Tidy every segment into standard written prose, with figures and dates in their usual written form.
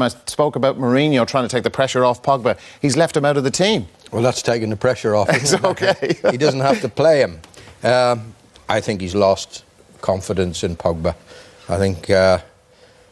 I spoke about Mourinho trying to take the pressure off Pogba. He's left him out of the team. Well, that's taking the pressure off. It's okay. He doesn't have to play him. I think he's lost confidence in Pogba. I think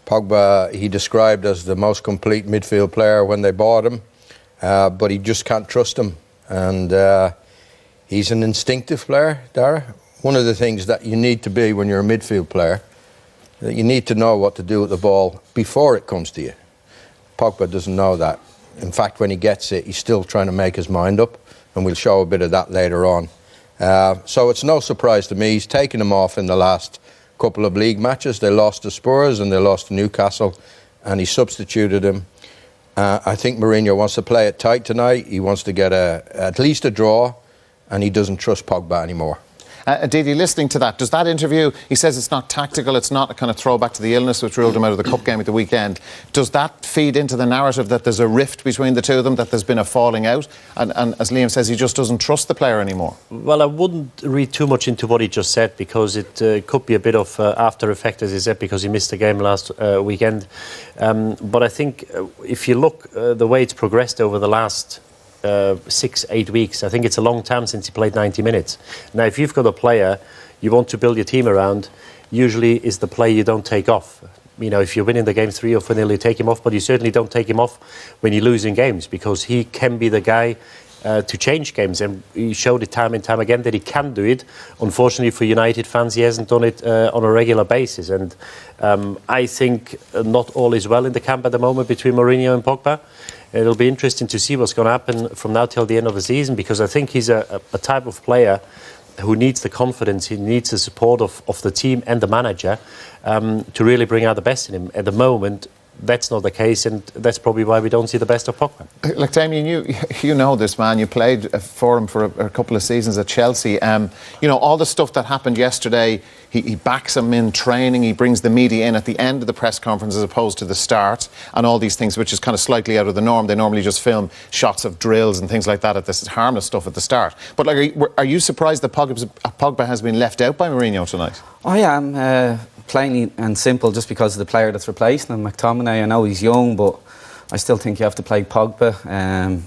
Pogba, he described as the most complete midfield player when they bought him, but he just can't trust him. And he's an instinctive player, Dara. One of the things that you need to be when you're a midfield player, that you need to know what to do with the ball before it comes to you. Pogba doesn't know that. In fact, when he gets it, he's still trying to make his mind up, and we'll show a bit of that later on. So it's no surprise to me. He's taken him off in the last couple of league matches. They lost to Spurs and they lost to Newcastle, and he substituted him. I think Mourinho wants to play it tight tonight. He wants to get at least a draw, and he doesn't trust Pogba anymore. Didi, listening to that, does that interview, he says it's not tactical, it's not a kind of throwback to the illness which ruled him out of the cup game at the weekend. Does that feed into the narrative that there's a rift between the two of them, that there's been a falling out? And as Liam says, he just doesn't trust the player anymore. Well, I wouldn't read too much into what he just said, because it could be a bit of after effect, as he said, because he missed the game last weekend. But I think if you look the way it's progressed over the last 6-8 weeks. I think it's a long time since he played 90 minutes. Now, if you've got a player you want to build your team around, usually is the player you don't take off. You know, if you're winning the game 3 or 4-0, you take him off, but you certainly don't take him off when you're losing games, because he can be the guy to change games, and he showed it time and time again that he can do it. Unfortunately for United fans, he hasn't done it on a regular basis, and I think not all is well in the camp at the moment between Mourinho and Pogba. It'll be interesting to see what's going to happen from now till the end of the season, because I think he's a type of player who needs the confidence, he needs the support of the team and the manager to really bring out the best in him. At the moment, that's not the case, and that's probably why we don't see the best of Pogba. Like, Damien, you know this man. You played for him for a couple of seasons at Chelsea. You know, all the stuff that happened yesterday, he backs him in training, he brings the media in at the end of the press conference as opposed to the start, and all these things, which is kind of slightly out of the norm. They normally just film shots of drills and things like that, at this harmless stuff at the start. But like, are you surprised that Pogba has been left out by Mourinho tonight? I am, plain and simple, just because of the player that's replacing him, McTominay. I know he's young, but I still think you have to play Pogba.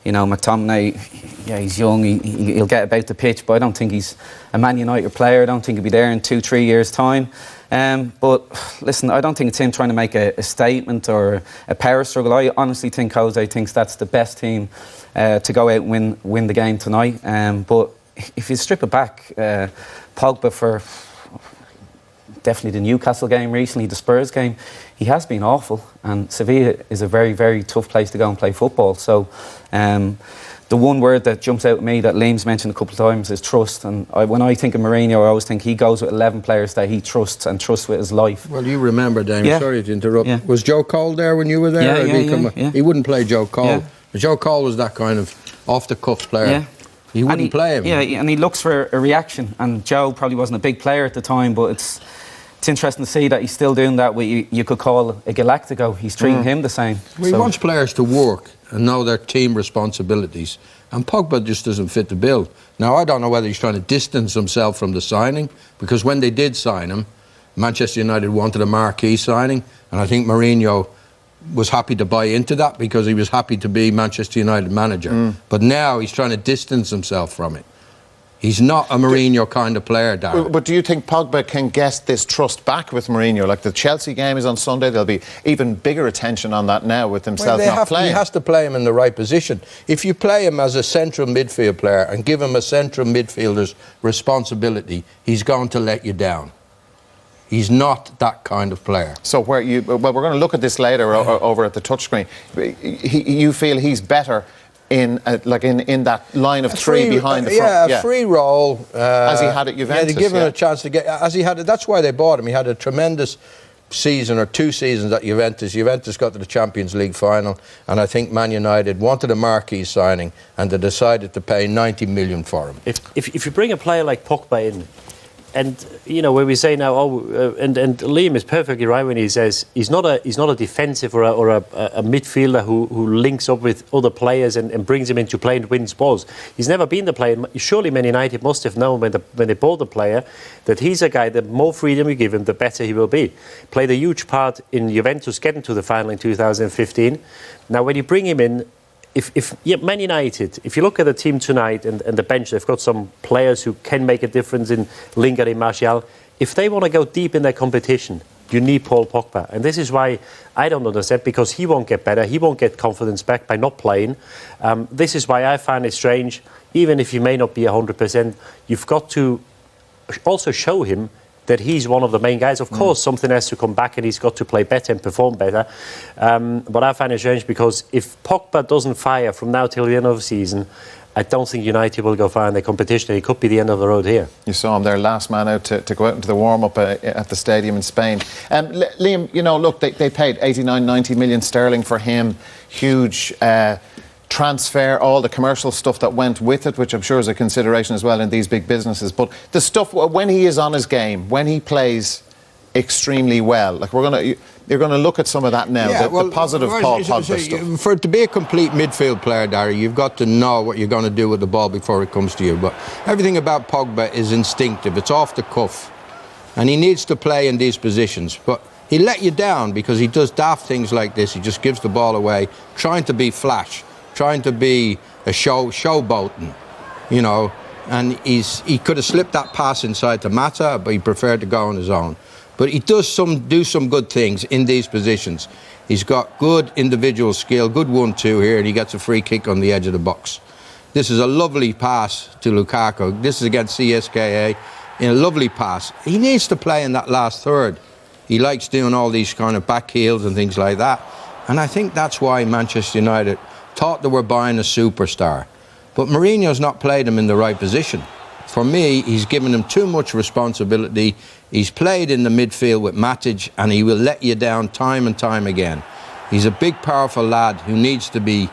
You know, McTominay, yeah, he's young, he'll get about the pitch, but I don't think he's a Man United player. I don't think he'll be there in 2-3 years' time. But listen, I don't think it's him trying to make a statement or a power struggle. I honestly think Jose thinks that's the best team to go out and win the game tonight. But if you strip it back, Pogba for definitely the Newcastle game recently, the Spurs game, he has been awful, and Sevilla is a very, very tough place to go and play football. So the one word that jumps out at me that Liam's mentioned a couple of times is trust, and when I think of Mourinho, I always think he goes with 11 players that he trusts, and trusts with his life. Well, you remember, Damien, sorry to interrupt, was Joe Cole there when you were there? Yeah. He wouldn't play Joe Cole. Joe Cole was that kind of off-the-cuff player. He wouldn't play him. Yeah, and he looks for a reaction, and Joe probably wasn't a big player at the time, but it's interesting to see that he's still doing that with you could call a Galactico. He's treating him the same. Well, he wants players to work and know their team responsibilities, and Pogba just doesn't fit the bill. Now, I don't know whether he's trying to distance himself from the signing, because when they did sign him, Manchester United wanted a marquee signing, and I think Mourinho was happy to buy into that because he was happy to be Manchester United manager. But now he's trying to distance himself from it. He's not a Mourinho kind of player, Darren. But do you think Pogba can get this trust back with Mourinho? Like, the Chelsea game is on Sunday, there'll be even bigger attention on that now with himself not playing. He has to play him in the right position. If you play him as a central midfield player and give him a central midfielder's responsibility, he's going to let you down. He's not that kind of player. So well, we're going to look at this later over at the touchscreen. You feel he's better in that line of three behind the front? A free role. As he had at Juventus. Yeah, to give him a chance to get... As he had, that's why they bought him. He had a tremendous season, or 2 seasons at Juventus. Juventus got to the Champions League final, and I think Man United wanted a marquee signing, and they decided to pay 90 million for him. If you bring a player like Pogba in, And you know, where we say now, and Liam is perfectly right when he says he's not a defensive or a midfielder who links up with other players and brings him into play and wins balls. He's never been the player. Surely Man United must have known when they bought the player that he's a guy that more freedom you give him, the better he will be. Played a huge part in Juventus getting to the final in 2015. Now, when you bring him in, if Man United, if you look at the team tonight and the bench, they've got some players who can make a difference in Lingard and Martial. If they want to go deep in their competition, you need Paul Pogba. And this is why I don't understand, because he won't get better. He won't get confidence back by not playing. This is why I find it strange, even if you may not be 100%, you've got to also show him that he's one of the main guys. Of course, something has to come back and he's got to play better and perform better. But I find it strange because if Pogba doesn't fire from now till the end of the season, I don't think United will go far in the competition. It could be the end of the road here. You saw him there, last man out to go out into the warm-up at the stadium in Spain. Liam, you know, look, they paid 89, 90 million sterling for him. Huge transfer, all the commercial stuff that went with it, which I'm sure is a consideration as well in these big businesses. But the stuff, when he is on his game, when he plays extremely well, like you're going to look at some of that now, the positive Paul Pogba stuff. For it to be a complete midfield player, Darry, you've got to know what you're going to do with the ball before it comes to you. But everything about Pogba is instinctive. It's off the cuff. And he needs to play in these positions. But he let you down because he does daft things like this. He just gives the ball away, trying to be flash, trying to be a showboating, you know. And he could have slipped that pass inside to Mata, but he preferred to go on his own. But he does do some good things in these positions. He's got good individual skill, good 1-2 here, and he gets a free kick on the edge of the box. This is a lovely pass to Lukaku. This is against CSKA. A lovely pass. He needs to play in that last third. He likes doing all these kind of back heels and things like that. And I think that's why Manchester United thought they were buying a superstar. But Mourinho's not played him in the right position. For me, he's given him too much responsibility. He's played in the midfield with Matic, and he will let you down time and time again. He's a big, powerful lad who needs to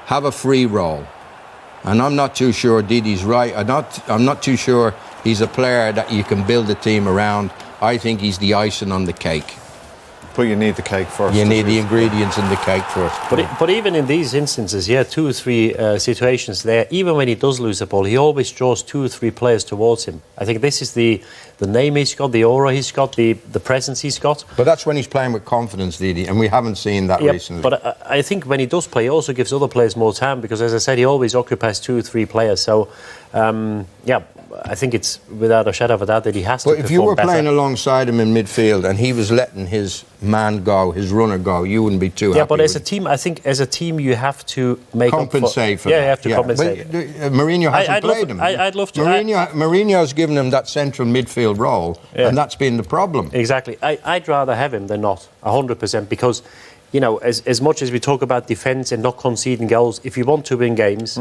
have a free role. And I'm not too sure Didi's right. I'm not too sure he's a player that you can build a team around. I think he's the icing on the cake. But you need the cake first. You need the ingredients in the cake first. But even in these instances, 2 or 3 situations there, even when he does lose the ball, he always draws 2 or 3 players towards him. I think this is the name he's got, the aura he's got, the presence he's got. But that's when he's playing with confidence, Didi, and we haven't seen that recently. But I think when he does play, he also gives other players more time because, as I said, he always occupies 2 or 3 players. So, I think it's without a shadow of a doubt that he has to perform better. But if you were playing alongside him in midfield and he was letting his man go, his runner go, you wouldn't be too happy. Yeah, but as a team, I think as a team you have to make compensate for that. Yeah, you have to compensate. But Mourinho hasn't played him. I'd love to. Mourinho's given him that central midfield role, and that's been the problem. Exactly. I'd rather have him than not, 100%, because, you know, as much as we talk about defence and not conceding goals, if you want to win games,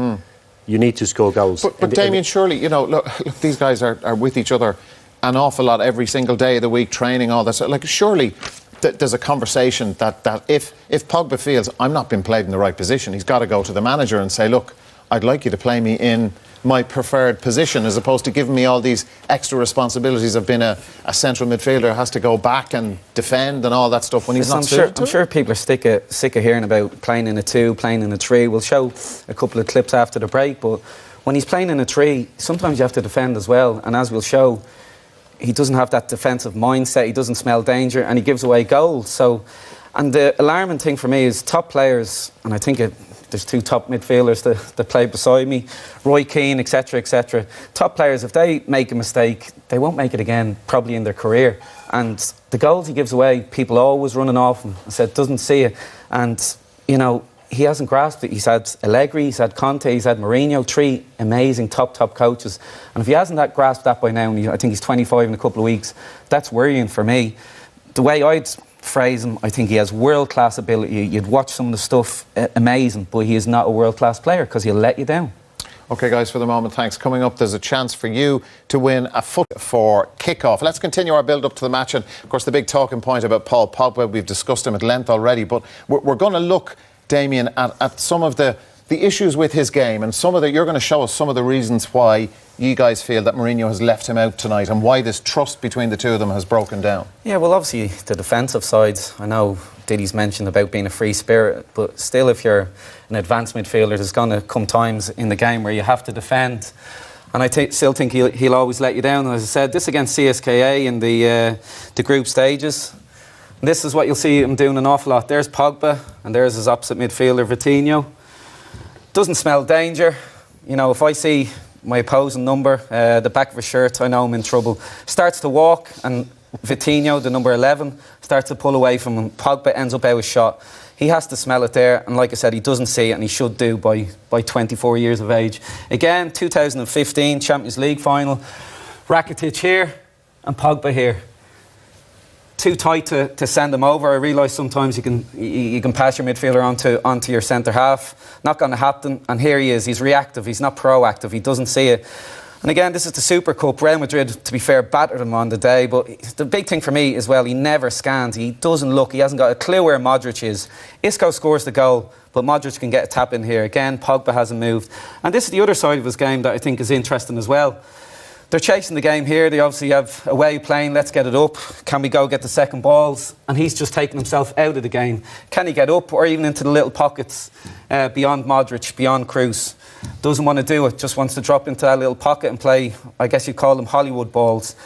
you need to score goals. But Damien, surely, you know, look, these guys are with each other an awful lot every single day of the week, training, all that. So, like, surely there's a conversation that if Pogba feels I'm not being played in the right position, he's got to go to the manager and say, look, I'd like you to play me in my preferred position, as opposed to giving me all these extra responsibilities of being a central midfielder who has to go back and defend and all that stuff when he's not suited. I'm sure people are sick of hearing about playing in a 2, playing in a 3. We'll show a couple of clips after the break, but when he's playing in a 3, sometimes you have to defend as well, and as we'll show, he doesn't have that defensive mindset, he doesn't smell danger, and he gives away goals. So, and the alarming thing for me is top players, and I think there's 2 top midfielders that play beside me, Roy Keane, etc., etc. Top players, if they make a mistake, they won't make it again, probably in their career. And the goals he gives away, people always running off and said, doesn't see it. And, you know, he hasn't grasped it. He's had Allegri, he's had Conte, he's had Mourinho, 3 amazing top coaches. And if he hasn't grasped that by now, and I think he's 25 in a couple of weeks, that's worrying for me. The way I'd phrase him, I think he has world-class ability. You'd watch some of the stuff, amazing, but he is not a world-class player because he'll let you down. OK, guys, for the moment, thanks. Coming up, there's a chance for you to win a foot for kick-off. Let's continue our build-up to the match. And, of course, the big talking point about Paul Pogba, we've discussed him at length already, but we're going to look, Damien, at some of the the issues with his game, and some of the, you're going to show us some of the reasons why you guys feel that Mourinho has left him out tonight and why this trust between the two of them has broken down. Yeah, well, obviously the defensive side, I know Didi's mentioned about being a free spirit, but still, if you're an advanced midfielder, there's going to come times in the game where you have to defend. And I still think he'll always let you down. As I said, this against CSKA in the group stages. And this is what you'll see him doing an awful lot. There's Pogba, and there's his opposite midfielder, Vitinho. Doesn't smell danger. You know, if I see my opposing number, the back of his shirt, I know I'm in trouble. Starts to walk, and Vitinho, the number 11, starts to pull away from him. Pogba ends up out of shot. He has to smell it there, and like I said, he doesn't see it, and he should do by 24 years of age. Again, 2015 Champions League final. Rakitic here, and Pogba here. Too tight to send him over. I realise sometimes you can pass your midfielder onto your centre half. Not going to happen. And here he is. He's reactive. He's not proactive. He doesn't see it. And again, this is the Super Cup. Real Madrid, to be fair, battered him on the day. But the big thing for me as well, he never scans. He doesn't look. He hasn't got a clue where Modric is. Isco scores the goal, but Modric can get a tap in here. Again, Pogba hasn't moved. And this is the other side of his game that I think is interesting as well. They're chasing the game here. They obviously have a way of playing. Let's get it up. Can we go get the second balls? And he's just taking himself out of the game. Can he get up or even into the little pockets beyond Modric, beyond Kroos? Doesn't want to do it. Just wants to drop into that little pocket and play, I guess you'd call them Hollywood balls.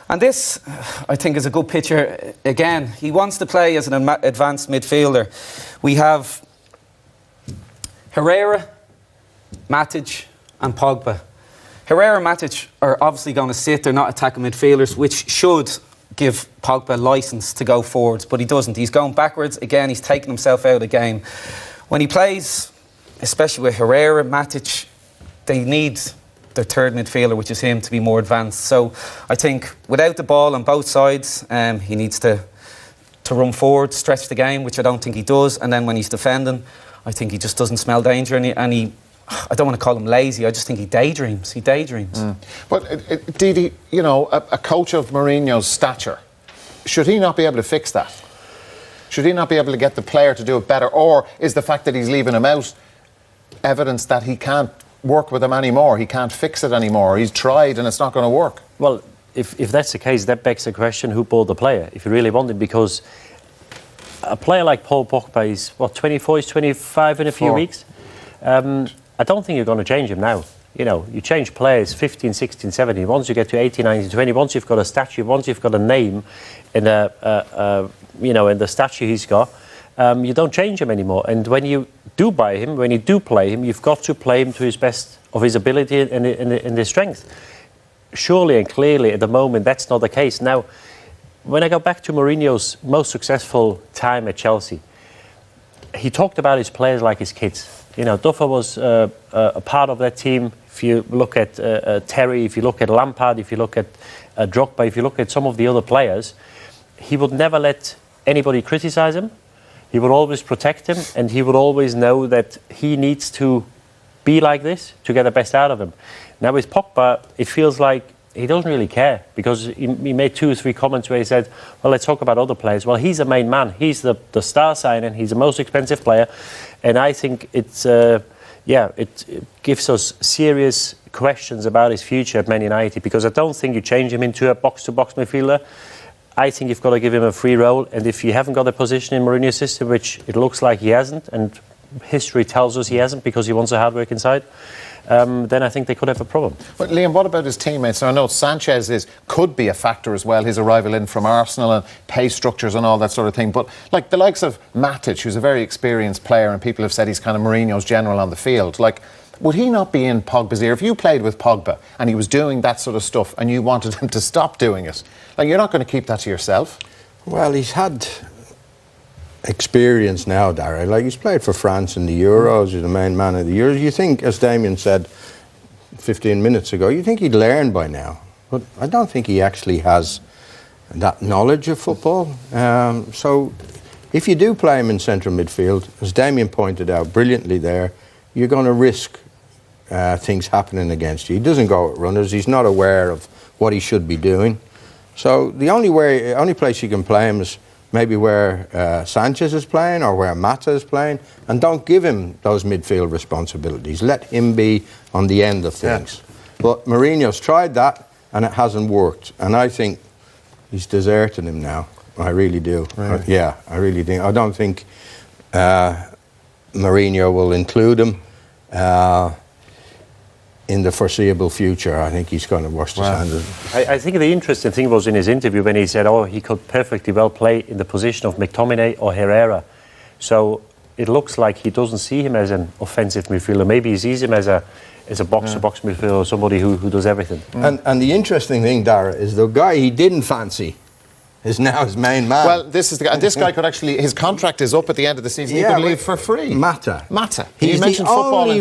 And this, I think, is a good picture. Again, he wants to play as an advanced midfielder. We have Herrera, Matic and Pogba. Herrera and Matic are obviously going to sit. They're not attacking midfielders, which should give Pogba licence to go forwards, but he doesn't. He's going backwards. Again, he's taking himself out of the game. When he plays, especially with Herrera, Matic, they need their third midfielder, which is him, to be more advanced. So I think without the ball on both sides, he needs to run forward, stretch the game, which I don't think he does. And then when he's defending, I think he just doesn't smell danger, and he I don't want to call him lazy. I just think he daydreams. But Didi, you know, a coach of Mourinho's stature, should he not be able to fix that? Should he not be able to get the player to do it better? Or is the fact that he's leaving him out evidence that he can't work with him anymore? He can't fix it anymore. He's tried and it's not going to work. Well, if that's the case, that begs the question, who bought the player, if you really want him? Because a player like Paul Pogba is, 24, he's 25 in a few weeks. I don't think you're going to change him now. You know, you change players 15, 16, 17. Once you get to 18, 19, 20, once you've got a statue, once you've got a name in in the statue he's got, you don't change him anymore. And when you do buy him, when you do play him, you've got to play him to his best of his ability and his strength. Surely and clearly, at the moment, that's not the case. Now, when I go back to Mourinho's most successful time at Chelsea, he talked about his players like his kids. You know, Duffer was a part of that team. If you look at Terry, if you look at Lampard, if you look at Drogba, if you look at some of the other players, he would never let anybody criticise him. He would always protect him, and he would always know that he needs to be like this to get the best out of him. Now with Pogba, it feels like he doesn't really care, because he made 2 or 3 comments where he said, well, let's talk about other players. Well, he's the main man. He's the star signing. He's the most expensive player. And I think it gives us serious questions about his future at Man United, because I don't think you change him into a box-to-box midfielder. I think you've got to give him a free role. And if you haven't got a position in Mourinho's system, which it looks like he hasn't, and history tells us he hasn't because he wants a hard work inside, then I think they could have a problem. But Liam, what about his teammates? Now, I know Sanchez could be a factor as well, his arrival in from Arsenal and pay structures and all that sort of thing. But like the likes of Matic, who's a very experienced player, and people have said he's kind of Mourinho's general on the field, like, would he not be in Pogba's ear? If you played with Pogba and he was doing that sort of stuff and you wanted him to stop doing it, like, you're not going to keep that to yourself? Well, he's had experience now, Darragh. Like, he's played for France in the Euros. He's the main man of the Euros. You think, as Damien said 15 minutes ago, you think he'd learn by now. But I don't think he actually has that knowledge of football. So if you do play him in central midfield, as Damien pointed out brilliantly there, you're going to risk things happening against you. He doesn't go at runners. He's not aware of what he should be doing. So the only place you can play him is maybe where Sanchez is playing or where Mata is playing, and don't give him those midfield responsibilities. Let him be on the end of things. But Mourinho's tried that, and it hasn't worked. And I think he's deserting him now. I really do. Really? Yeah, I really do. I don't think Mourinho will include him in the foreseeable future. I think he's going to wash his hands. I think the interesting thing was in his interview when he said, he could perfectly well play in the position of McTominay or Herrera. So it looks like he doesn't see him as an offensive midfielder. Maybe he sees him as a box-to-box midfielder, somebody who does everything. And the interesting thing, Dara, is the guy he didn't fancy is now his main man. Well, this is the guy. And this guy could actually, his contract is up at the end of the season. He could leave for free. Mata. He's He's mentioned the football only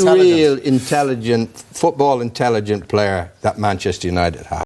intelligence. real football intelligent player that Manchester United have.